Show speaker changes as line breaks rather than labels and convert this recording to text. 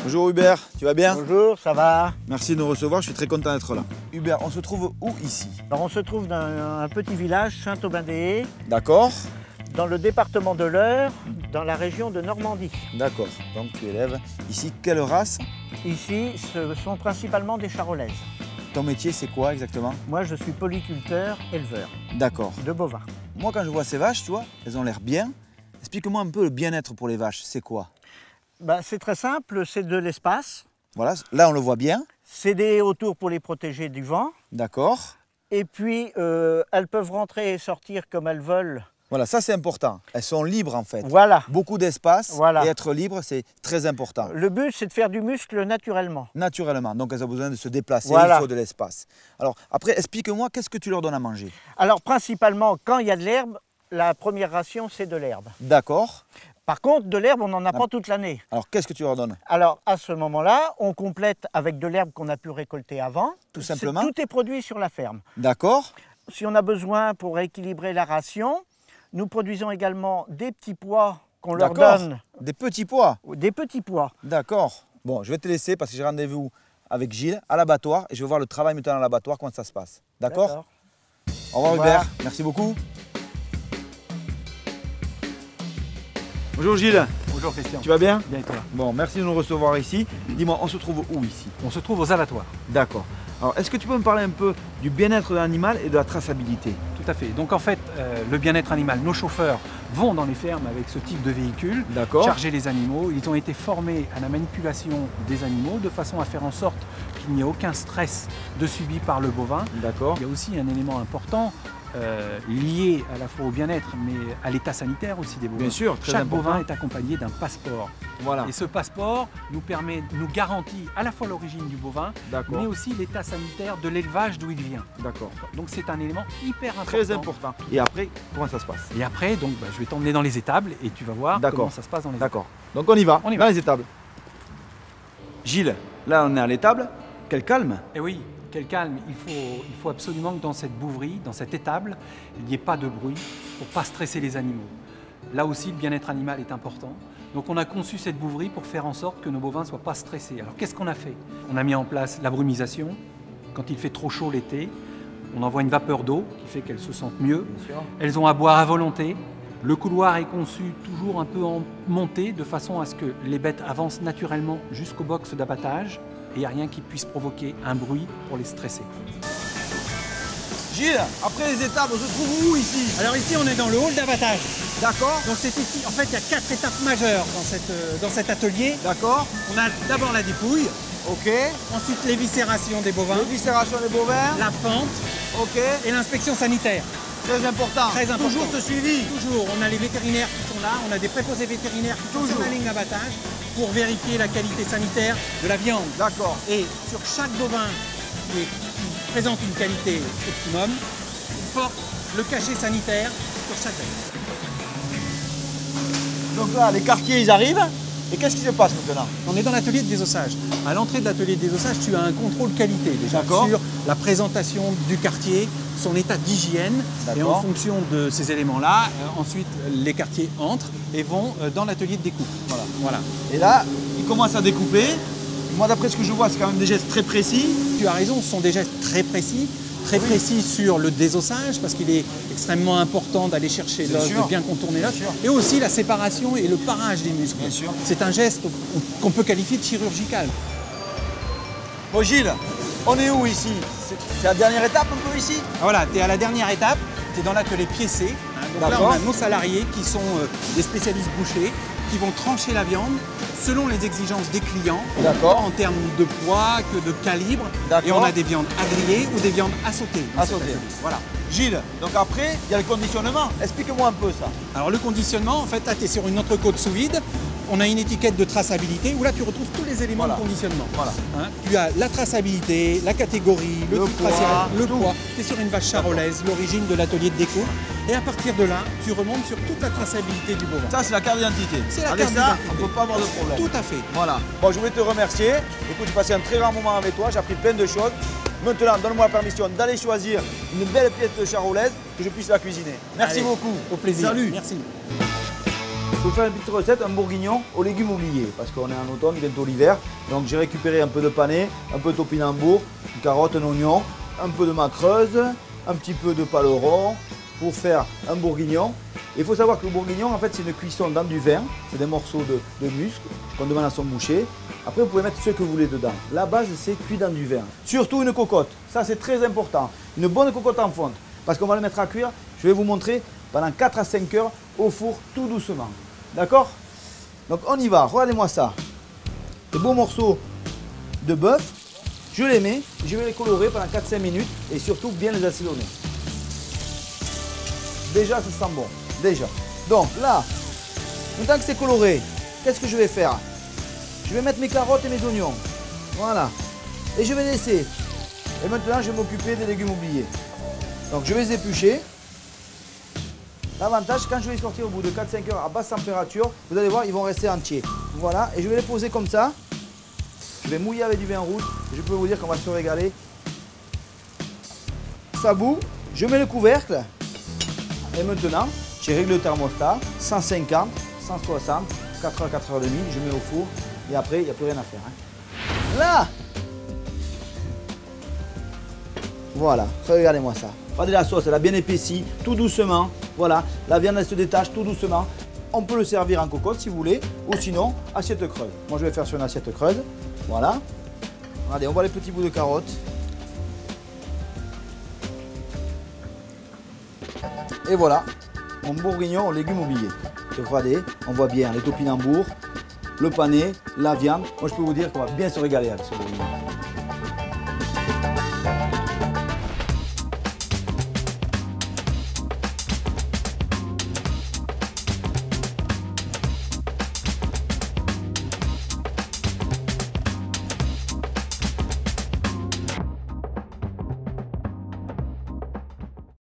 Bonjour Hubert, tu vas bien?
Bonjour, ça va?
Merci de nous recevoir, je suis très content d'être là. Hubert, on se trouve où ici?
Alors on se trouve dans un petit village, Saint-Aubin-des-Haies,
D'accord.
dans le département de l'Eure, dans la région de Normandie.
D'accord, donc tu élèves ici quelle race?
Ici, ce sont principalement des charolaises.
Ton métier c'est quoi exactement?
Moi, je suis polyculteur, éleveur
D'accord.
de bovins.
Moi quand je vois ces vaches, tu vois, elles ont l'air bien. Explique-moi un peu le bien-être pour les vaches, c'est quoi?
C'est très simple, c'est de l'espace.
Voilà, là on le voit bien.
C'est des autour pour les protéger du vent.
D'accord.
Et puis, elles peuvent rentrer et sortir comme elles veulent.
Voilà, ça c'est important. Elles sont libres en fait.
Voilà.
Beaucoup d'espace
Voilà.
et être libre, c'est très important.
Le but, c'est de faire du muscle naturellement.
Naturellement, donc elles ont besoin de se déplacer,
Voilà.
il faut de l'espace. Alors après, explique-moi, qu'est-ce que tu leur donnes à manger?
Alors, principalement, quand il y a de l'herbe, la première ration, c'est de l'herbe.
D'accord.
Par contre, de l'herbe, on n'en a pas toute l'année.
Alors qu'est-ce que tu leur donnes?
Alors, à ce moment-là, on complète avec de l'herbe qu'on a pu récolter avant.
Tout simplement.
Tout est produit sur la ferme.
D'accord.
Si on a besoin pour équilibrer la ration, nous produisons également des petits pois qu'on leur donne.
Des petits pois.
Des petits pois.
D'accord. Bon, je vais te laisser parce que j'ai rendez-vous avec Gilles à l'abattoir et je vais voir le travail maintenant à l'abattoir, comment ça se passe. D'accord? Au revoir Hubert, merci beaucoup. Bonjour Gilles.
Bonjour Christian.
Tu vas bien?
Bien et toi?
Bon, merci de nous recevoir ici. Dis-moi, on se trouve où ici?
On se trouve aux abattoirs.
D'accord. Alors, est-ce que tu peux me parler un peu du bien-être de l'animal et de la traçabilité?
Tout à fait. Donc en fait, le bien-être animal, nos chauffeurs vont dans les fermes avec ce type de véhicule, charger les animaux. Ils ont été formés à la manipulation des animaux de façon à faire en sorte qu'il n'y ait aucun stress de subi par le bovin.
D'accord.
Il y a aussi un élément important lié à la fois au bien-être, mais à l'état sanitaire aussi des bovins.
Bien sûr, très
Chaque
important.
bovin est accompagné d'un passeport.
Voilà.
Et ce passeport nous garantit à la fois l'origine du bovin, mais aussi l'état sanitaire de l'élevage d'où il vient.
D'accord.
Donc c'est un élément hyper important.
Très important. Et après, comment ça se passe?
Et après, donc, je vais t'emmener dans les étables et tu vas voir comment ça se passe dans les étables.
D'accord. Donc on y va,
On y
dans
va.
les étables. Gilles, là on est à l'étable. Quel calme.
Et oui, quel calme. Il faut absolument que dans cette bouverie, dans cette étable, il n'y ait pas de bruit pour ne pas stresser les animaux. Là aussi, le bien-être animal est important. Donc on a conçu cette bouverie pour faire en sorte que nos bovins ne soient pas stressés. Alors qu'est-ce qu'on a fait? On a mis en place la brumisation. Quand il fait trop chaud l'été, on envoie une vapeur d'eau qui fait qu'elles se sentent mieux. Elles ont à boire à volonté. Le couloir est conçu toujours un peu en montée de façon à ce que les bêtes avancent naturellement jusqu'au box d'abattage et il n'y a rien qui puisse provoquer un bruit pour les stresser.
Gilles, après les étapes, on se trouve où ici?
Alors ici on est dans le hall d'abattage.
D'accord.
Donc c'est ici, en fait il y a 4 étapes majeures dans cet atelier.
D'accord.
On a d'abord la dépouille,
Ok.
ensuite l'éviscération des bovins,
L'éviscération des bovins.
la fente
Ok.
et l'inspection sanitaire.
Très important.
Très important.
Toujours ce suivi.
Toujours, on a les vétérinaires qui sont là, on a des préposés vétérinaires qui sont sur la ligne d'abattage pour vérifier la qualité sanitaire de la viande.
D'accord.
Et sur chaque bovin qui présente une qualité optimum, il porte le cachet sanitaire sur chaque bête.
Donc là, les quartiers, ils arrivent. Et qu'est-ce qui se passe maintenant?
On est dans l'atelier de désossage. À l'entrée de l'atelier de désossage, tu as un contrôle qualité déjà sur la présentation du quartier, son état d'hygiène. Et en fonction de ces éléments-là, ensuite les quartiers entrent et vont dans l'atelier de découpe. Voilà.
Et là, ils commencent à découper. Moi, d'après ce que je vois, c'est quand même des gestes très précis.
Tu as raison, ce sont des gestes très précis. Précis sur le désossage, parce qu'il est extrêmement important d'aller chercher l'os, de bien contourner l'os, et aussi la séparation et le parage des muscles. C'est un geste qu'on peut qualifier de chirurgical.
Bon Gilles, on est où ici? C'est la dernière étape un peu ici?
Voilà, tu es à la dernière étape, tu es dans l'atelier piécé. Donc là, on a nos salariés qui sont des spécialistes bouchers, qui vont trancher la viande selon les exigences des clients, en termes de poids, que de calibre. Et on a des viandes à griller ou des viandes à sauter.
À sauter. Voilà. Gilles, donc après, il y a le conditionnement. Explique-moi un peu ça.
Alors le conditionnement, en fait, là, tu es sur une entrecôte sous vide. On a une étiquette de traçabilité où là, tu retrouves tous les éléments de conditionnement.
Voilà.
Tu as la traçabilité, la catégorie, le type racial, le poids. Tu es sur une vache charolaise, l'origine de l'atelier de découpe. Et à partir de là, tu remontes sur toute la traçabilité du bovin.
Ça, c'est la carte d'identité.
C'est la
avec
carte
ça,
d'identité.
on ne peut pas avoir de problème.
Tout à fait.
Voilà. Bon, je voulais te remercier. Écoute, j'ai passé un très grand moment avec toi. J'ai appris plein de choses. Maintenant, donne-moi la permission d'aller choisir une belle pièce de charolaise que je puisse la cuisiner. Merci beaucoup.
Au plaisir.
Salut.
Merci.
Je vais vous faire une petite recette, un bourguignon aux légumes oubliés, parce qu'on est en automne, bientôt l'hiver. Donc j'ai récupéré un peu de panais, un peu de topinambour, une carotte, un oignon, un peu de macreuse, un petit peu de paleron pour faire un bourguignon. Il faut savoir que le bourguignon, en fait, c'est une cuisson dans du vin, c'est des morceaux de muscle qu'on demande à son boucher. Après, vous pouvez mettre ce que vous voulez dedans. La base, c'est cuit dans du vin. Surtout une cocotte, ça c'est très important. Une bonne cocotte en fonte, parce qu'on va le mettre à cuire. Je vais vous montrer pendant 4 à 5 heures au four, tout doucement. D'accord? Donc on y va, regardez-moi ça. Des beaux morceaux de bœuf, je les mets, je vais les colorer pendant 4-5 minutes et surtout bien les assaisonner. Déjà, ça sent bon. Déjà. Donc là, maintenant que c'est coloré, qu'est-ce que je vais faire? Je vais mettre mes carottes et mes oignons. Voilà. Et je vais laisser. Et maintenant, je vais m'occuper des légumes oubliés. Donc je vais les éplucher. L'avantage, quand je vais les sortir au bout de 4-5 heures à basse température, vous allez voir, ils vont rester entiers. Voilà, et je vais les poser comme ça. Je vais mouiller avec du vin rouge. Et je peux vous dire qu'on va se régaler. Ça bout, je mets le couvercle. Et maintenant, j'ai réglé le thermostat, 150, 160, 4h, 4h30, je mets au four. Et après, il n'y a plus rien à faire. Hein. Là! Voilà, regardez-moi ça. Regardez la sauce, elle a bien épaissi, tout doucement. Voilà, la viande elle se détache tout doucement. On peut le servir en cocotte si vous voulez, ou sinon, assiette creuse. Moi je vais faire sur une assiette creuse. Voilà. Regardez, on voit les petits bouts de carottes. Et voilà, mon bourguignon aux légumes oubliés. Regardez, on voit bien les topinambours, le panais, la viande. Moi je peux vous dire qu'on va bien se régaler avec ce bourguignon.